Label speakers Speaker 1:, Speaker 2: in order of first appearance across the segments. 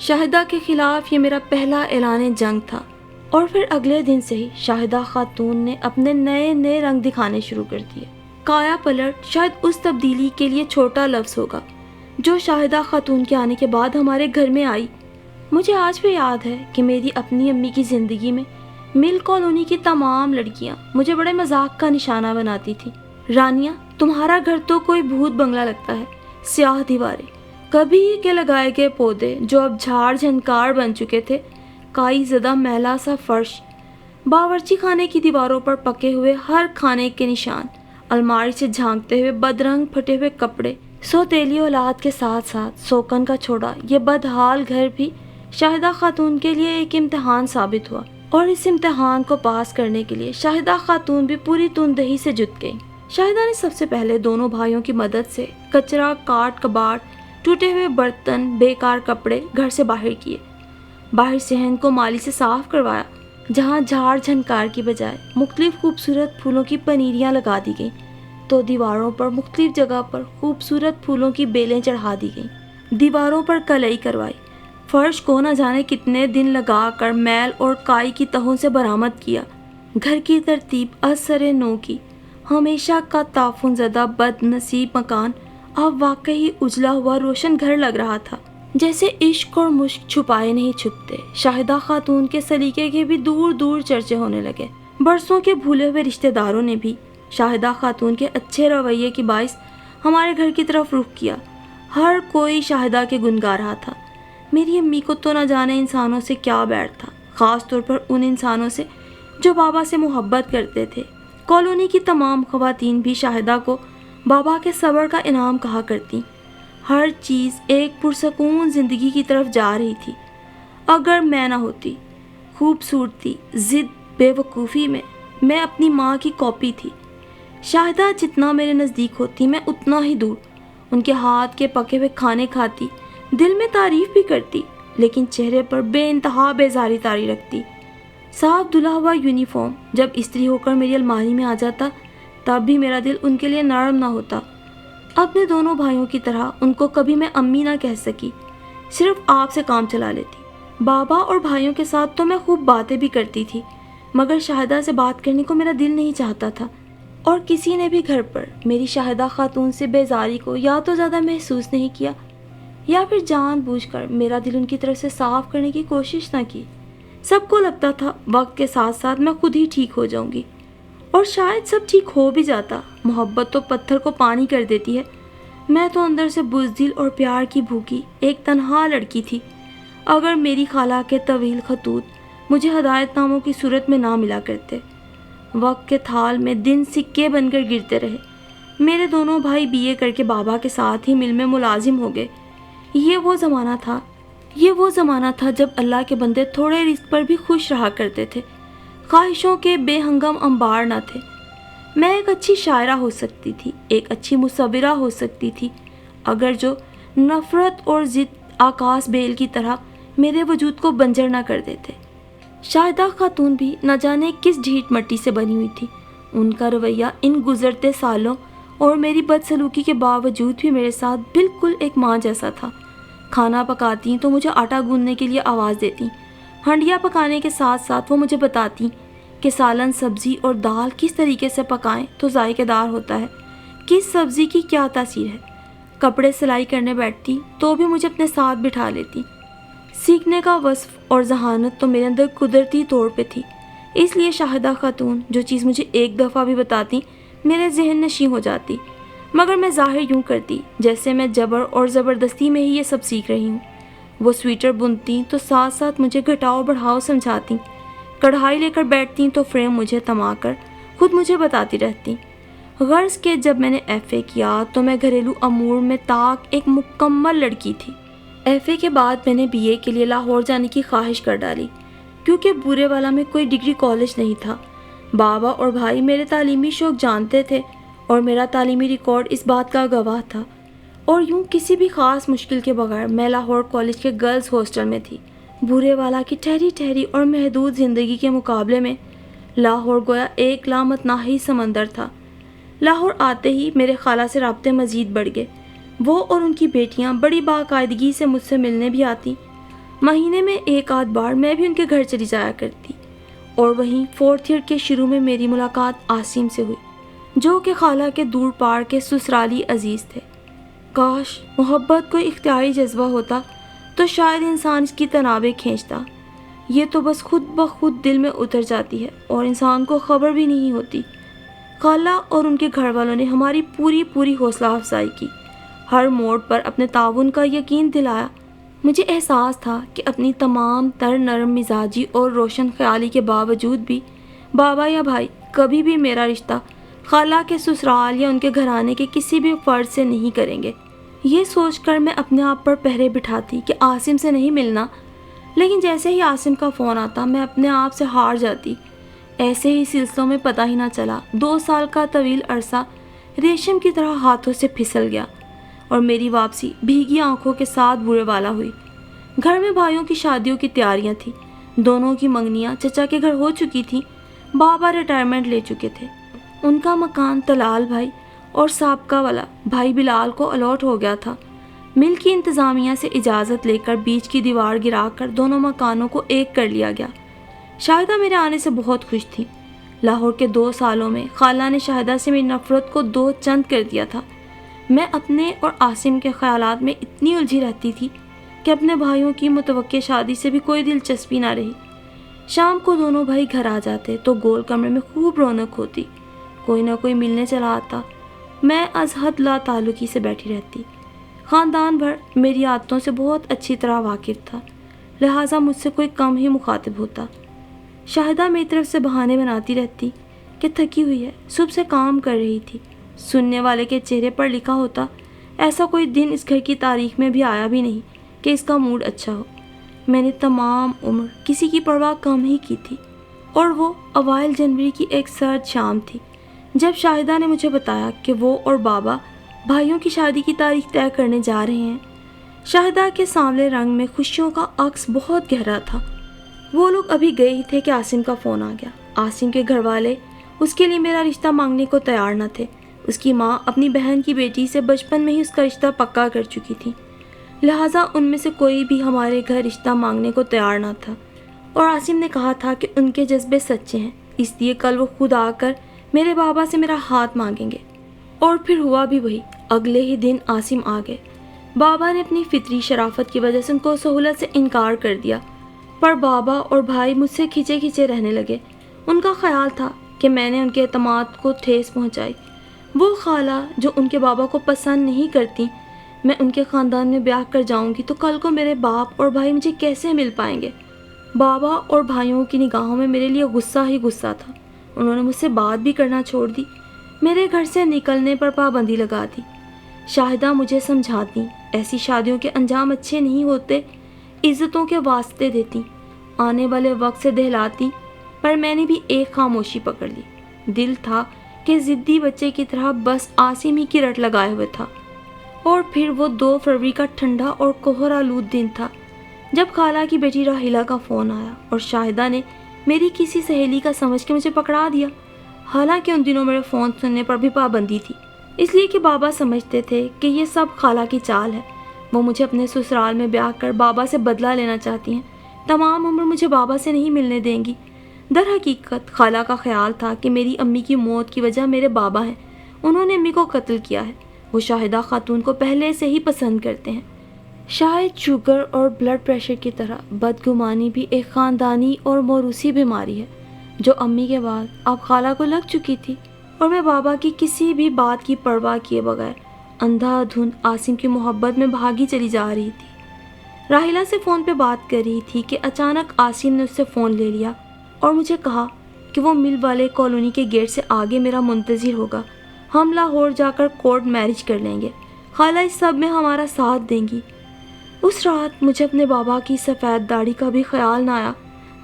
Speaker 1: شاہدہ کے خلاف یہ میرا پہلا اعلان جنگ تھا، اور پھر اگلے دن سے ہی شاہدہ خاتون نے اپنے نئے رنگ دکھانے شروع کر دیے۔ کایا پلٹ شاید اس تبدیلی کے لیے چھوٹا لفظ ہوگا جو شاہدہ خاتون کے آنے کے بعد ہمارے گھر میں آئی۔ مجھے آج بھی یاد ہے کہ میری اپنی امی کی زندگی میں مل کالونی کی تمام لڑکیاں مجھے بڑے مذاق کا نشانہ بناتی تھیں۔ رانیہ، تمہارا گھر تو کوئی بھوت بنگلہ لگتا ہے، سیاہ دیواریں، کبھی کے لگائے گئے پودے جو اب جھاڑ جھنکار بن چکے تھے، کائی زدہ میلا سا فرش، باورچی خانے کی دیواروں پر پکے ہوئے ہر کھانے کے نشان، الماری سے جھانکتے ہوئے بدرنگ پھٹے ہوئے کپڑے، سوتیلی اولاد کے ساتھ ساتھ سوکن کا چھوڑا یہ بدحال گھر بھی شاہدہ خاتون کے لیے ایک امتحان ثابت ہوا، اور اس امتحان کو پاس کرنے کے لیے شاہدہ خاتون بھی پوری تندہی سے جت گئی۔ شاہدہ نے سب سے پہلے دونوں بھائیوں کی مدد سے کچرا کاٹ کباڑ، ٹوٹے ہوئے برتن، بیکار کپڑے گھر سے باہر کیے، باہر صحن کو مالی سے صاف کروایا، جہاں جھاڑ جھنکار کی بجائے مختلف خوبصورت پھولوں کی پنیریاں لگا دی گئیں تو دیواروں پر مختلف جگہ پر خوبصورت پھولوں کی بیلیں چڑھا دی گئیں، دیواروں پر کلئی کروائی، فرش کو نہ جانے کتنے دن لگا کر میل اور کائی کی تہوں سے برآمد کیا، گھر کی ترتیب از سر نو کی، ہمیشہ کا تعفن زدہ بد نصیب مکان اب واقعی اجلا ہوا روشن گھر لگ رہا تھا، جیسے عشق اور مشق چھپائے نہیں چھپتے۔ شاہدہ خاتون کے سلیقے کے بھی دور دور چرچے ہونے لگے، برسوں کے بھولے ہوئے رشتہ داروں نے بھی شاہدہ خاتون کے اچھے رویے کی باعث ہمارے گھر کی طرف رخ کیا، ہر کوئی شاہدہ کے گن گا رہا تھا۔ میری امی کو تو نہ جانے انسانوں سے کیا بیٹھ تھا، خاص طور پر ان انسانوں سے جو بابا سے محبت کرتے تھے۔ کالونی کی تمام خواتین بھی شاہدہ کو بابا کے صبر کا انعام کہا کرتی۔ ہر چیز ایک پرسکون زندگی کی طرف جا رہی تھی۔ اگر میں نہ ہوتی، خوبصورتی، ضد، بے وقوفی میں اپنی ماں کی کاپی تھی۔ شاہدہ جتنا میرے نزدیک ہوتی میں اتنا ہی دور، ان کے ہاتھ کے پکے ہوئے کھانے کھاتی، دل میں تعریف بھی کرتی، لیکن چہرے پر بے انتہا بیزاری طاری رکھتی۔ صاف دھلا ہوا یونیفارم جب استری ہو کر میری الماری میں آ جاتا تب بھی میرا دل ان کے لیے نرم نہ ہوتا۔ اپنے دونوں بھائیوں کی طرح ان کو کبھی میں امی نہ کہہ سکی، صرف آپ سے کام چلا لیتی۔ بابا اور بھائیوں کے ساتھ تو میں خوب باتیں بھی کرتی تھی، مگر شاہدہ سے بات کرنے کو میرا دل نہیں چاہتا تھا، اور کسی نے بھی گھر پر میری شاہدہ خاتون سے بیزاری کو یا تو زیادہ محسوس نہیں کیا یا پھر جان بوجھ کر میرا دل ان کی طرف سے صاف کرنے کی کوشش نہ کی۔ سب کو لگتا تھا وقت کے ساتھ ساتھ میں خود ہی ٹھیک ہو جاؤں گی، اور شاید سب ٹھیک ہو بھی جاتا۔ محبت تو پتھر کو پانی کر دیتی ہے۔ میں تو اندر سے بزدل اور پیار کی بھوکی ایک تنہا لڑکی تھی۔ اگر میری خالہ کے طویل خطوط مجھے ہدایت ناموں کی صورت میں نہ ملا کرتے، وقت کے تھال میں دن سکے بن کر گرتے رہے۔ میرے دونوں بھائی BA کر کے بابا کے ساتھ ہی مل میں ملازم ہو گئے۔ یہ وہ زمانہ تھا جب اللہ کے بندے تھوڑے رزق پر بھی خوش رہا کرتے تھے، خواہشوں کے بے ہنگم انبار نہ تھے۔ میں ایک اچھی شاعرہ ہو سکتی تھی، ایک اچھی مصورہ ہو سکتی تھی، اگر جو نفرت اور ضد آکاش بیل کی طرح میرے وجود کو بنجر نہ کر دیتے۔ شاہدہ خاتون بھی نہ جانے کس ڈھیٹ مٹی سے بنی ہوئی تھی۔ ان کا رویہ ان گزرتے سالوں اور میری بدسلوکی کے باوجود بھی میرے ساتھ بالکل ایک ماں جیسا تھا۔ کھانا پکاتی تو مجھے آٹا گوندنے کے لیے آواز دیتی، ہنڈیا پکانے کے ساتھ ساتھ وہ مجھے بتاتی کہ سالن، سبزی اور دال کس طریقے سے پکائیں تو ذائقے دار ہوتا ہے، کس سبزی کی کیا تاثیر ہے۔ کپڑے سلائی کرنے بیٹھتی تو بھی مجھے اپنے ساتھ بٹھا لیتی۔ سیکھنے کا وصف اور ذہانت تو میرے اندر قدرتی طور پہ تھی، اس لیے شاہدہ خاتون جو چیز مجھے ایک دفعہ بھی بتاتی میرے ذہن نشین ہو جاتی، مگر میں ظاہر یوں کرتی جیسے میں جبر اور زبردستی میں ہی یہ سب سیکھ رہی ہوں۔ وہ سویٹر بنتی تو ساتھ ساتھ مجھے گھٹاؤ بڑھاؤ سمجھاتی، کڑھائی لے کر بیٹھتی تو فریم مجھے تما کر خود مجھے بتاتی رہتی۔ غرض کہ جب میں نے FA کیا تو میں گھریلو امور میں طاق ایک مکمل لڑکی تھی۔ FA کے بعد میں نے BA کے لیے لاہور جانے کی خواہش کر ڈالی، کیونکہ بورے والا میں کوئی ڈگری کالج نہیں تھا۔ بابا اور بھائی میرے تعلیمی شوق جانتے تھے اور میرا تعلیمی ریکارڈ اس بات کا گواہ تھا، اور یوں کسی بھی خاص مشکل کے بغیر میں لاہور کالج کے گرلز ہاسٹل میں تھی۔ بورے والا کی ٹھہری اور محدود زندگی کے مقابلے میں لاہور گویا ایک لامتناہی سمندر تھا۔ لاہور آتے ہی میرے خالہ سے رابطے مزید بڑھ گئے۔ وہ اور ان کی بیٹیاں بڑی باقاعدگی سے مجھ سے ملنے بھی آتی۔ مہینے میں ایک آدھ بار میں بھی ان کے گھر چلی جایا کرتی، اور وہیں 4th ایئر کے شروع میں میری ملاقات عاصم سے ہوئی، جو کہ خالہ کے دور پار کے سسرالی عزیز تھے۔ کاش محبت کوئی اختیاری جذبہ ہوتا تو شاید انسان اس کی تنابیں کھینچتا، یہ تو بس خود بخود دل میں اتر جاتی ہے اور انسان کو خبر بھی نہیں ہوتی۔ خالہ اور ان کے گھر والوں نے ہماری پوری حوصلہ افزائی کی، ہر موڑ پر اپنے تعاون کا یقین دلایا۔ مجھے احساس تھا کہ اپنی تمام تر نرم مزاجی اور روشن خیالی کے باوجود بھی بابا یا بھائی کبھی بھی میرا رشتہ خالہ کے سسرال یا ان کے گھرانے کے کسی بھی فرد سے نہیں کریں گے۔ یہ سوچ کر میں اپنے آپ پر پہرے بٹھاتی کہ عاصم سے نہیں ملنا، لیکن جیسے ہی عاصم کا فون آتا میں اپنے آپ سے ہار جاتی۔ ایسے ہی سلسلوں میں پتہ ہی نہ چلا 2 سال کا طویل عرصہ ریشم کی طرح ہاتھوں سے پھسل گیا، اور میری واپسی بھیگی آنکھوں کے ساتھ بورے والا ہوئی۔ گھر میں بھائیوں کی شادیوں کی تیاریاں تھیں، دونوں کی منگنیاں چچا کے گھر ہو چکی تھیں، بابا ریٹائرمنٹ لے چکے تھے، ان کا مکان طلال بھائی اور سابقہ والا بھائی بلال کو الاٹ ہو گیا تھا۔ مل کی انتظامیہ سے اجازت لے کر بیچ کی دیوار گرا کر دونوں مکانوں کو ایک کر لیا گیا۔ شاہدہ میرے آنے سے بہت خوش تھی۔ لاہور کے 2 سالوں میں خالہ نے شاہدہ سے میری نفرت کو 2 چند کر دیا تھا۔ میں اپنے اور عاصم کے خیالات میں اتنی الجھی رہتی تھی کہ اپنے بھائیوں کی متوقع شادی سے بھی کوئی دلچسپی نہ رہی۔ شام کو دونوں بھائی گھر آ جاتے تو گول کمرے میں خوب رونق ہوتی، کوئی نہ کوئی ملنے چلا آتا، میں از حد لا تعلقی سے بیٹھی رہتی۔ خاندان بھر میری عادتوں سے بہت اچھی طرح واقف تھا، لہٰذا مجھ سے کوئی کم ہی مخاطب ہوتا۔ شاہدہ میری طرف سے بہانے بناتی رہتی کہ تھکی ہوئی ہے، صبح سے کام کر رہی تھی۔ سننے والے کے چہرے پر لکھا ہوتا، ایسا کوئی دن اس گھر کی تاریخ میں بھی آیا بھی نہیں کہ اس کا موڈ اچھا ہو۔ میں نے تمام عمر کسی کی پرواہ کم ہی کی تھی، اور وہ اوائل جنوری کی ایک سرد شام تھی جب شاہدہ نے مجھے بتایا کہ وہ اور بابا بھائیوں کی شادی کی تاریخ طے کرنے جا رہے ہیں۔ شاہدہ کے سانولے رنگ میں خوشیوں کا عکس بہت گہرا تھا۔ وہ لوگ ابھی گئے ہی تھے کہ عاصم کا فون آ گیا۔ عاصم کے گھر والے اس کے لیے میرا رشتہ مانگنے کو تیار نہ تھے۔ اس کی ماں اپنی بہن کی بیٹی سے بچپن میں ہی اس کا رشتہ پکا کر چکی تھی، لہٰذا ان میں سے کوئی بھی ہمارے گھر رشتہ مانگنے کو تیار نہ تھا، اور عاصم نے کہا تھا کہ ان کے جذبے سچے ہیں، اس لیے کل وہ خود آ کر میرے بابا سے میرا ہاتھ مانگیں گے۔ اور پھر ہوا بھی وہی۔ اگلے ہی دن عاصم آ گئے۔ بابا نے اپنی فطری شرافت کی وجہ سے ان کو سہولت سے انکار کر دیا، پر بابا اور بھائی مجھ سے کھچے رہنے لگے۔ ان کا خیال تھا کہ میں نے ان کے اعتماد کو ٹھیس پہنچائی۔ وہ خالہ جو ان کے بابا کو پسند نہیں کرتی، میں ان کے خاندان میں بیاہ کر جاؤں گی تو کل کو میرے باپ اور بھائی مجھے کیسے مل پائیں گے؟ بابا اور بھائیوں کی نگاہوں میں میرے لیے غصہ ہی غصہ تھا۔ انہوں نے مجھ سے بات بھی کرنا چھوڑ دی، میرے گھر سے نکلنے پر پابندی لگا دی۔ شاہدہ مجھے سمجھاتی، ایسی شادیوں کے انجام اچھے نہیں ہوتے، عزتوں کے واسطے دیتی، آنے والے وقت سے دہلاتی، پر میں نے بھی ایک خاموشی پکڑ لی۔ دل تھا کہ ضدی بچے کی طرح بس عاصم ہی کی رٹ لگائے ہوئے تھا۔ اور پھر وہ 2 فروری کا ٹھنڈا اور کوہر آلود دن تھا جب خالہ کی بیٹی راحیلہ کا فون آیا، اور شاہدہ نے میری کسی سہیلی کا سمجھ کے مجھے پکڑا دیا۔ حالانکہ ان دنوں میرے فون سننے پر بھی پابندی تھی، اس لیے کہ بابا سمجھتے تھے کہ یہ سب خالہ کی چال ہے، وہ مجھے اپنے سسرال میں بیاہ کر بابا سے بدلہ لینا چاہتی ہیں، تمام عمر مجھے بابا سے نہیں ملنے دیں گی۔ در حقیقت خالہ کا خیال تھا کہ میری امی کی موت کی وجہ میرے بابا ہیں، انہوں نے امی کو قتل کیا ہے۔ وہ شاہدہ خاتون کو پہلے سے ہی پسند کرتے ہیں۔ شاید شوگر اور بلڈ پریشر کی طرح بدگمانی بھی ایک خاندانی اور موروثی بیماری ہے جو امی کے بعد اب خالہ کو لگ چکی تھی، اور میں بابا کی کسی بھی بات کی پرواہ کیے بغیر اندھا دھند عاصم کی محبت میں بھاگی چلی جا رہی تھی۔ راحیلہ سے فون پہ بات کر رہی تھی کہ اچانک عاصم نے اس سے فون لے لیا اور مجھے کہا کہ وہ مل والے کالونی کے گیٹ سے آگے میرا منتظر ہوگا، ہم لاہور جا کر کورٹ میرج کر لیں گے، خالہ اس سب میں ہمارا ساتھ دیں گی۔ اس رات مجھے اپنے بابا کی سفید داڑھی کا بھی خیال نہ آیا،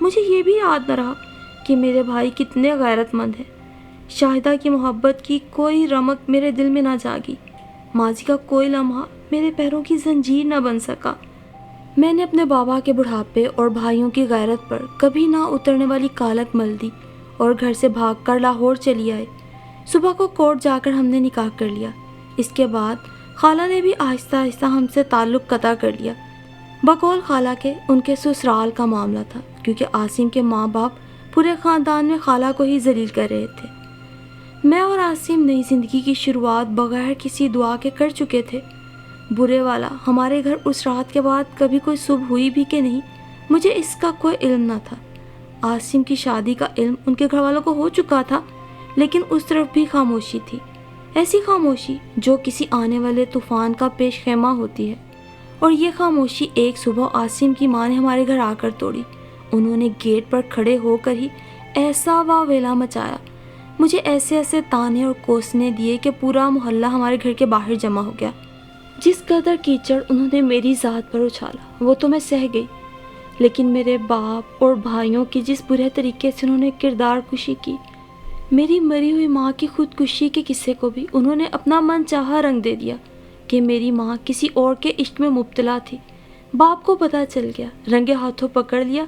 Speaker 1: مجھے یہ بھی یاد نہ رہا کہ میرے بھائی کتنے غیرت مند ہیں۔ شاہدہ کی محبت کی کوئی رمق میرے دل میں نہ جاگی، ماضی کا کوئی لمحہ میرے پیروں کی زنجیر نہ بن سکا۔ میں نے اپنے بابا کے بڑھاپے اور بھائیوں کی غیرت پر کبھی نہ اترنے والی کالک مل دی اور گھر سے بھاگ کر لاہور چلی آئے۔ صبح کو کورٹ جا کر ہم نے نکاح کر لیا۔ اس کے بعد خالہ نے بھی آہستہ آہستہ ہم سے تعلق قطع کر لیا۔ بقول خالہ کے ان کے سسرال کا معاملہ تھا، کیونکہ عاصم کے ماں باپ پورے خاندان میں خالہ کو ہی ذلیل کر رہے تھے۔ میں اور عاصم نئی زندگی کی شروعات بغیر کسی دعا کے کر چکے تھے۔ برے والا ہمارے گھر اس رات کے بعد کبھی کوئی صبح ہوئی بھی کہ نہیں، مجھے اس کا کوئی علم نہ تھا۔ عاصم کی شادی کا علم ان کے گھر والوں کو ہو چکا تھا، لیکن اس طرف بھی خاموشی تھی، ایسی خاموشی جو کسی آنے والے طوفان کا پیش خیمہ ہوتی ہے۔ اور یہ خاموشی ایک صبح عاصم کی ماں نے ہمارے گھر آ کر توڑی۔ انہوں نے گیٹ پر کھڑے ہو کر ہی ایسا واویلا مچایا، مجھے ایسے ایسے تانے اور کوسنے دیے کہ پورا محلہ ہمارے گھر کے باہر جمع ہو گیا۔ جس قدر کیچڑ انہوں نے میری ذات پر اچھالا وہ تو میں سہ گئی، لیکن میرے باپ اور بھائیوں کی جس برے طریقے سے انہوں نے کردار کشی کی، میری مری ہوئی ماں کی خودکشی کے قصے کو بھی انہوں نے اپنا من چاہا رنگ دے دیا کہ میری ماں کسی اور کے عشق میں مبتلا تھی۔ باپ کو پتہ چل گیا، رنگے ہاتھوں پکڑ لیا،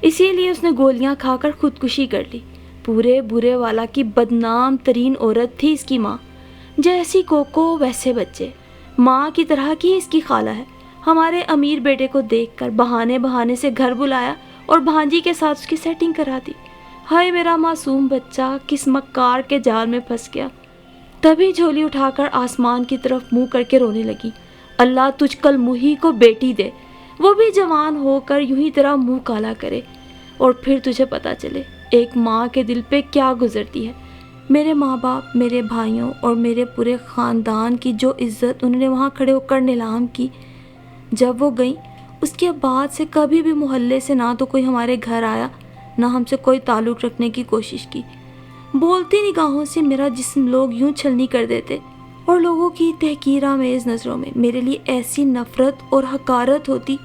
Speaker 1: اسی لیے اس نے گولیاں کھا کر خودکشی کر لی۔ پورے برے والا کی بدنام ترین عورت تھی اس کی ماں، جیسی کوکو ویسے بچے، ماں کی طرح کی اس کی خالہ ہے۔ ہمارے امیر بیٹے کو دیکھ کر بہانے بہانے سے گھر بلایا اور بھانجی کے ساتھ اس کی سیٹنگ کرا دی۔ ہائے میرا معصوم بچہ کس مکار کے جال میں پھنس گیا۔ تبھی جھولی اٹھا کر آسمان کی طرف منہ کر کے رونے لگی، اللہ تجھ کل موہی کو بیٹی دے، وہ بھی جوان ہو کر یوں ہی تیرا منہ کالا کرے، اور پھر تجھے پتا چلے ایک ماں کے دل پہ کیا گزرتی ہے۔ میرے ماں باپ، میرے بھائیوں اور میرے پورے خاندان کی جو عزت انہوں نے وہاں کھڑے ہو کر نیلام کی جب وہ گئیں، اس کے بعد سے کبھی بھی محلے سے نہ تو کوئی ہمارے گھر آیا، نہ ہم سے کوئی تعلق رکھنے کی کوشش کی۔ بولتی نگاہوں سے میرا جسم لوگ یوں چھلنی کر دیتے، اور لوگوں کی تحقیرآمیز نظروں میں میرے لیے ایسی نفرت اور حقارت ہوتی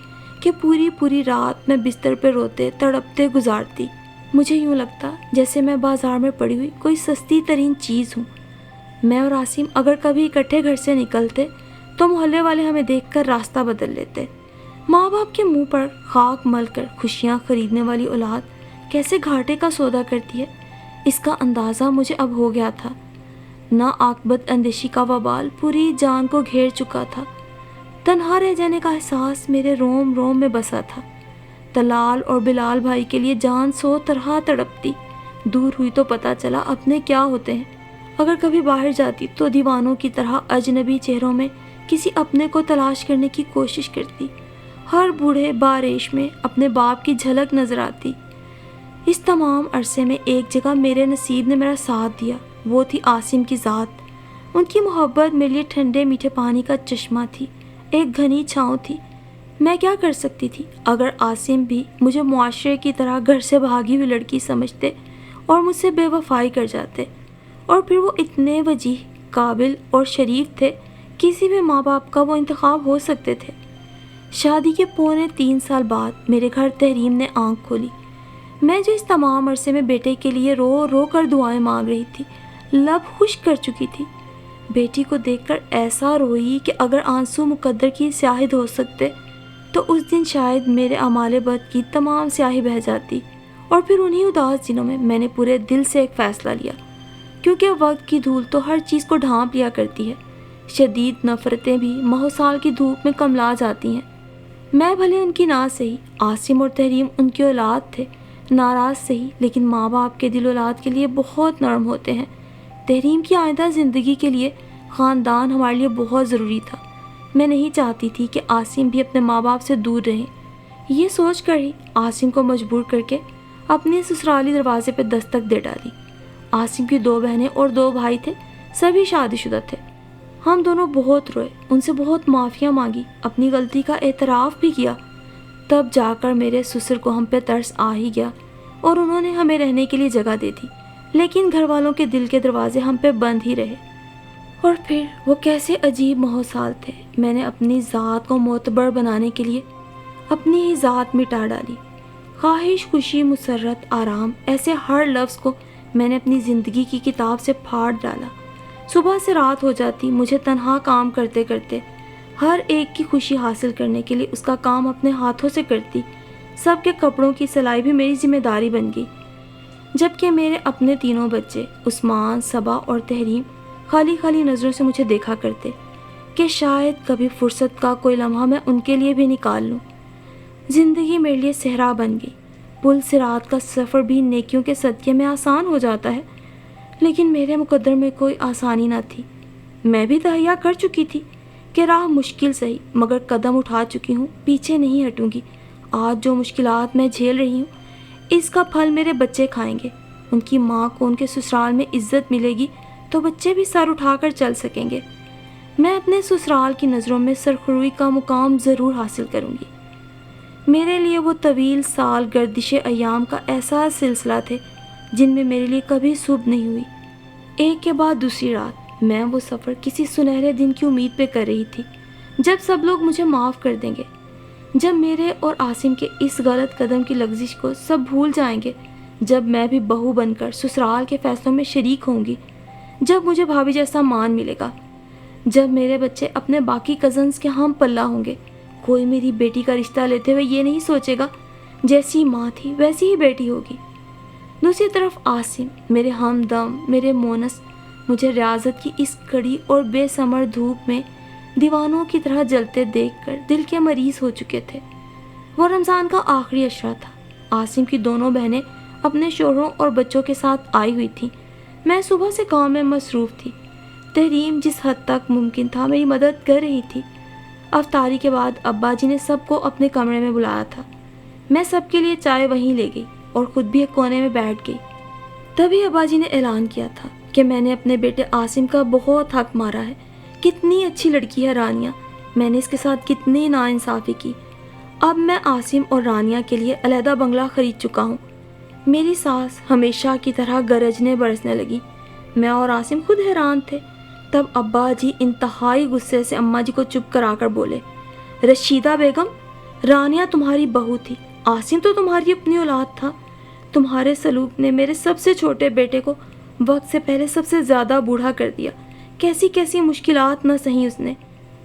Speaker 1: کہ پوری پوری رات میں بستر پہ روتے تڑپتے گزارتی۔ مجھے یوں لگتا جیسے میں بازار میں پڑی ہوئی کوئی سستی ترین چیز ہوں۔ میں اور عاصم اگر کبھی اکٹھے گھر سے نکلتے تو محلے والے ہمیں دیکھ کر راستہ بدل لیتے۔ ماں باپ کے منہ پر خاک مل کر خوشیاں خریدنے والی اولاد کیسے گھاٹے کا سودا کرتی ہے، اس کا اندازہ مجھے اب ہو گیا تھا۔ نا عاقبت اندیشی کا وبال پوری جان کو گھیر چکا تھا۔ تنہا رہ جانے کا احساس میرے روم روم میں بسا تھا۔ طلال اور بلال بھائی کے لیے جان سو طرح تڑپتی، دور ہوئی تو پتہ چلا اپنے کیا ہوتے ہیں۔ اگر کبھی باہر جاتی تو دیوانوں کی طرح اجنبی چہروں میں کسی اپنے کو تلاش کرنے کی کوشش کرتی۔ ہر بوڑھے باریش میں اپنے باپ کی جھلک نظر آتی۔ اس تمام عرصے میں ایک جگہ میرے نصیب نے میرا ساتھ دیا، وہ تھی عاصم کی ذات۔ ان کی محبت میرے لیے ٹھنڈے میٹھے پانی کا چشمہ تھی، ایک گھنی چھاؤں تھی۔ میں کیا کر سکتی تھی اگر عاصم بھی مجھے معاشرے کی طرح گھر سے بھاگی ہوئی لڑکی سمجھتے اور مجھ سے بے وفائی کر جاتے؟ اور پھر وہ اتنے وجیح، قابل اور شریف تھے، کسی بھی ماں باپ کا وہ انتخاب ہو سکتے تھے۔ شادی کے پونے 3 سال بعد میرے گھر تحریم نے آنکھ کھولی۔ میں جو اس تمام عرصے میں بیٹے کے لیے رو رو کر دعائیں مانگ رہی تھی، لب خشک کر چکی تھی۔ بیٹی کو دیکھ کر ایسا روئی کہ اگر آنسو مقدر کی شاہد ہو سکتے تو اس دن شاید میرے اعمال بد کی تمام سیاہی بہہ جاتی۔ اور پھر انہی اداس دنوں میں نے پورے دل سے ایک فیصلہ لیا، کیونکہ وقت کی دھول تو ہر چیز کو ڈھانپ لیا کرتی ہے، شدید نفرتیں بھی ماہ سال کی دھوپ میں کملا جاتی ہیں۔ میں بھلے ان کی نہ سہی، عاصم اور تحریم ان کی اولاد تھے، ناراض سہی، لیکن ماں باپ کے دل اولاد کے لیے بہت نرم ہوتے ہیں۔ تحریم کی آئندہ زندگی کے لیے خاندان ہمارے لیے بہت ضروری تھا۔ میں نہیں چاہتی تھی کہ عاصم بھی اپنے ماں باپ سے دور رہیں۔ یہ سوچ کر ہی عاصم کو مجبور کر کے اپنے سسرالی دروازے پہ دستک دے ڈالی۔ عاصم کی 2 بہنیں اور 2 بھائی تھے، سبھی شادی شدہ تھے۔ ہم دونوں بہت روئے، ان سے بہت معافیاں مانگی، اپنی غلطی کا اعتراف بھی کیا۔ تب جا کر میرے سسر کو ہم پہ ترس آ ہی گیا اور انہوں نے ہمیں رہنے کے لیے جگہ دے دی، لیکن گھر والوں کے دل کے دروازے ہم پہ بند ہی رہے۔ اور پھر وہ کیسے عجیب ماحول تھے۔ میں نے اپنی ذات کو معتبر بنانے کے لیے اپنی ہی ذات مٹا ڈالی۔ خواہش، خوشی، مسرت، آرام، ایسے ہر لفظ کو میں نے اپنی زندگی کی کتاب سے پھاڑ ڈالا۔ صبح سے رات ہو جاتی، مجھے تنہا کام کرتے کرتے ہر ایک کی خوشی حاصل کرنے کے لیے اس کا کام اپنے ہاتھوں سے کرتی۔ سب کے کپڑوں کی سلائی بھی میری ذمہ داری بن گئی، جبکہ میرے اپنے 3 بچے عثمان، صبا اور تحریم خالی خالی نظروں سے مجھے دیکھا کرتے کہ شاید کبھی فرصت کا کوئی لمحہ میں ان کے لیے بھی نکال لوں۔ زندگی میرے لیے صحرا بن گئی۔ پل صراط کا سفر بھی نیکیوں کے صدقے میں آسان ہو جاتا ہے، لیکن میرے مقدر میں کوئی آسانی نہ تھی۔ میں بھی تہیا کر چکی تھی کہ راہ مشکل سہی، مگر قدم اٹھا چکی ہوں، پیچھے نہیں ہٹوں گی۔ آج جو مشکلات میں جھیل رہی ہوں، اس کا پھل میرے بچے کھائیں گے۔ ان کی ماں کو ان کے سسرال میں عزت ملے گی تو بچے بھی سر اٹھا کر چل سکیں گے۔ میں اپنے سسرال کی نظروں میں سرخروئی کا مقام ضرور حاصل کروں گی۔ میرے لیے وہ طویل سال گردش ایام کا ایسا سلسلہ تھے جن میں میرے لیے کبھی صبح نہیں ہوئی۔ ایک کے بعد دوسری رات میں وہ سفر کسی سنہرے دن کی امید پہ کر رہی تھی، جب سب لوگ مجھے معاف کر دیں گے، جب میرے اور عاصم کے اس غلط قدم کی لغزش کو سب بھول جائیں گے، جب میں بھی بہو بن کر سسرال کے فیصلوں میں شریک ہوں گی، جب مجھے بھابھی جیسا مان ملے گا، جب میرے بچے اپنے باقی کزنز کے ہم پلہ ہوں گے۔ کوئی میری بیٹی کا رشتہ لیتے ہوئے یہ نہیں سوچے گا جیسی ماں تھی ویسی ہی بیٹی ہوگی۔ دوسری طرف عاصم، میرے ہمدم، میرے مونس، مجھے ریاضت کی اس کڑی اور بے ثمر دھوپ میں دیوانوں کی طرح جلتے دیکھ کر دل کے مریض ہو چکے تھے۔ وہ رمضان کا آخری عشرہ تھا۔ عاصم کی دونوں بہنیں اپنے شوہروں اور بچوں کے ساتھ آئی ہوئی تھیں۔ میں صبح سے کام میں مصروف تھی۔ تحریم جس حد تک ممکن تھا میری مدد کر رہی تھی۔ افطاری کے بعد ابا جی نے سب کو اپنے کمرے میں بلایا تھا۔ میں سب کے لیے چائے وہیں لے گئی اور خود بھی ایک کونے میں بیٹھ گئی۔ تبھی ابا جی نے اعلان کیا تھا کہ میں نے اپنے بیٹے عاصم کا بہت حق مارا ہے۔ کتنی اچھی لڑکی ہے رانیہ، میں نے اس کے ساتھ کتنی ناانصافی کی۔ اب میں عاصم اور رانیہ کے لیے علیحدہ بنگلہ خرید چکا ہوں۔ میری سانس ہمیشہ کی طرح گرجنے برسنے لگی۔ میں اور عاصم خود حیران تھے۔ تب ابا جی انتہائی غصے سے اماں جی کو چپ کرا کر بولے، رشیدہ بیگم، رانیہ تمہاری بہو تھی، عاصم تو تمہاری اپنی اولاد تھا۔ تمہارے سلوک نے میرے سب سے چھوٹے بیٹے کو وقت سے پہلے سب سے زیادہ بوڑھا کر دیا۔ کیسی کیسی مشکلات نہ سہیں اس نے۔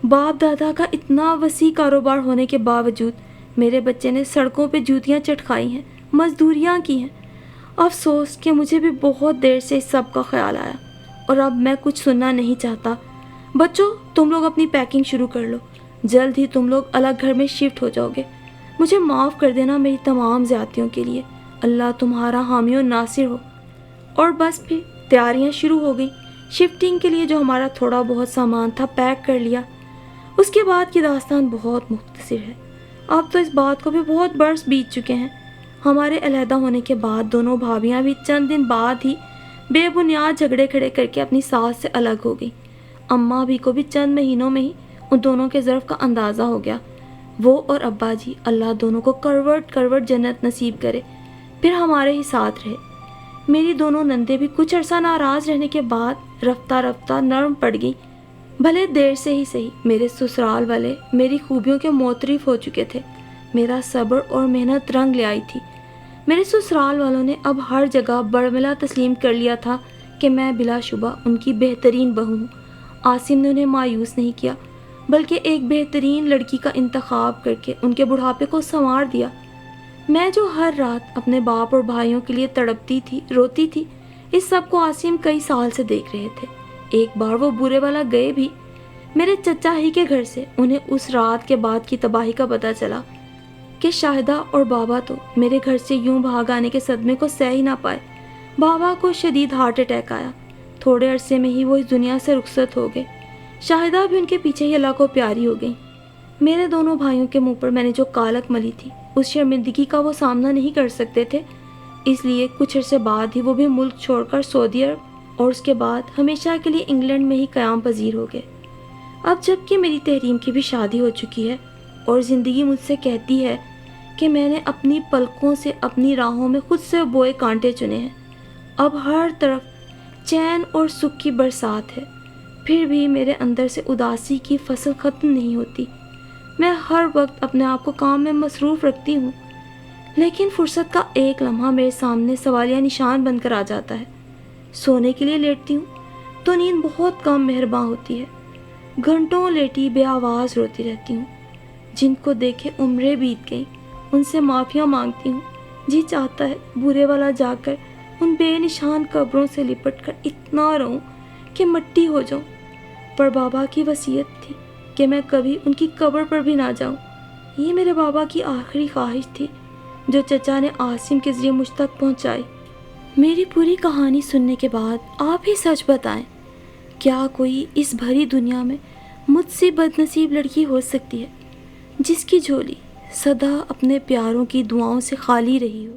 Speaker 1: باپ دادا کا اتنا وسیع کاروبار ہونے کے باوجود میرے بچے نے سڑکوں پہ جوتیاں چٹکائی ہیں، مزدوریاں کی ہیں۔ افسوس کہ مجھے بھی بہت دیر سے اس سب کا خیال آیا، اور اب میں کچھ سننا نہیں چاہتا۔ بچوں، تم لوگ اپنی پیکنگ شروع کر لو، جلد ہی تم لوگ الگ گھر میں شفٹ ہو جاؤ گے۔ مجھے معاف کر دینا میری تمام زیادتیوں کے لیے۔ اللہ تمہارا حامی و ناصر ہو۔ اور بس پھر تیاریاں شروع ہو گئی۔ شفٹنگ کے لیے جو ہمارا تھوڑا بہت سامان تھا پیک کر لیا۔ اس کے بعد کی داستان بہت مختصر ہے۔ اب تو اس بات کو بھی بہت برس بیت چکے ہیں۔ ہمارے علیحدہ ہونے کے بعد دونوں بھابیاں بھی چند دن بعد ہی بے بنیاد جھگڑے کھڑے کر کے اپنی ساس سے الگ ہو گئی۔ اماں بھی کو بھی چند مہینوں میں ہی ان دونوں کے ظرف کا اندازہ ہو گیا۔ وہ اور ابا جی، اللہ دونوں کو کروٹ کروٹ جنت نصیب کرے، پھر ہمارے ہی ساتھ رہے۔ میری دونوں نندیں بھی کچھ عرصہ ناراض رہنے کے بعد رفتہ رفتہ نرم پڑ گئیں۔ بھلے دیر سے ہی صحیح، میرے سسرال والے میری خوبیوں کے معترف ہو چکے تھے۔ میرا صبر اور محنت رنگ لے آئی تھی۔ میرے سسرال والوں نے اب ہر جگہ برملا تسلیم کر لیا تھا کہ میں بلا شبہ ان کی بہترین بہو ہوں۔ عاصم نے انہیں مایوس نہیں کیا، بلکہ ایک بہترین لڑکی کا انتخاب کر کے ان کے بڑھاپے کو سنوار دیا۔ میں جو ہر رات اپنے باپ اور بھائیوں کے لیے تڑپتی تھی، روتی تھی، اس سب کو عاصم کئی سال سے دیکھ رہے تھے۔ ایک بار وہ برے والا گئے بھی میرے چچا ہی کے گھر سے۔ انہیں اس رات کے بعد کی تباہی کا پتہ چلا کہ شاہدہ اور بابا تو میرے گھر سے یوں بھاگ آنے کے صدمے کو سہ ہی نہ پائے۔ بابا کو شدید ہارٹ اٹیک آیا۔ تھوڑے عرصے میں ہی وہ اس دنیا سے رخصت ہو گئے۔ شاہدہ بھی ان کے پیچھے ہی اللہ کو پیاری ہو گئی۔ میرے دونوں بھائیوں کے منہ پر میں نے جو کالک ملی تھی، اس شرمندگی کا وہ سامنا نہیں کر سکتے تھے، اس لیے کچھ عرصے بعد ہی وہ بھی ملک چھوڑ کر سعودی عرب اور اس کے بعد ہمیشہ کے لیے انگلینڈ میں ہی قیام پذیر ہو گئے۔ اب جب کہ میری تحریم کی بھی شادی ہو چکی ہے اور زندگی مجھ سے کہتی ہے کہ میں نے اپنی پلکوں سے اپنی راہوں میں خود سے بوئے کانٹے چنے ہیں، اب ہر طرف چین اور سکھ کی برسات ہے، پھر بھی میرے اندر سے اداسی کی فصل ختم نہیں ہوتی۔ میں ہر وقت اپنے آپ کو کام میں مصروف رکھتی ہوں، لیکن فرصت کا ایک لمحہ میرے سامنے سوالیہ نشان بن کر آ جاتا ہے۔ سونے کے لیے لیٹتی ہوں تو نیند بہت کم مہرباں ہوتی ہے۔ گھنٹوں لیٹی بے آواز روتی رہتی ہوں۔ جن کو دیکھے عمریں بیت گئیں، ان سے معافیاں مانگتی ہوں۔ جی چاہتا ہے برے والا جا کر ان بے نشان قبروں سے لپٹ کر اتنا رہوں کہ مٹی ہو جاؤں، پر بابا کی وصیت تھی کہ میں کبھی ان کی قبر پر بھی نہ جاؤں۔ یہ میرے بابا کی آخری خواہش تھی جو چچا نے عاصم کے ذریعے مجھ تک پہنچائی۔ میری پوری کہانی سننے کے بعد آپ ہی سچ بتائیں، کیا کوئی اس بھری دنیا میں مجھ سے بد نصیب لڑکی ہو سکتی ہے جس کی جھولی سدا اپنے پیاروں کی دعاؤں سے خالی رہی ہو؟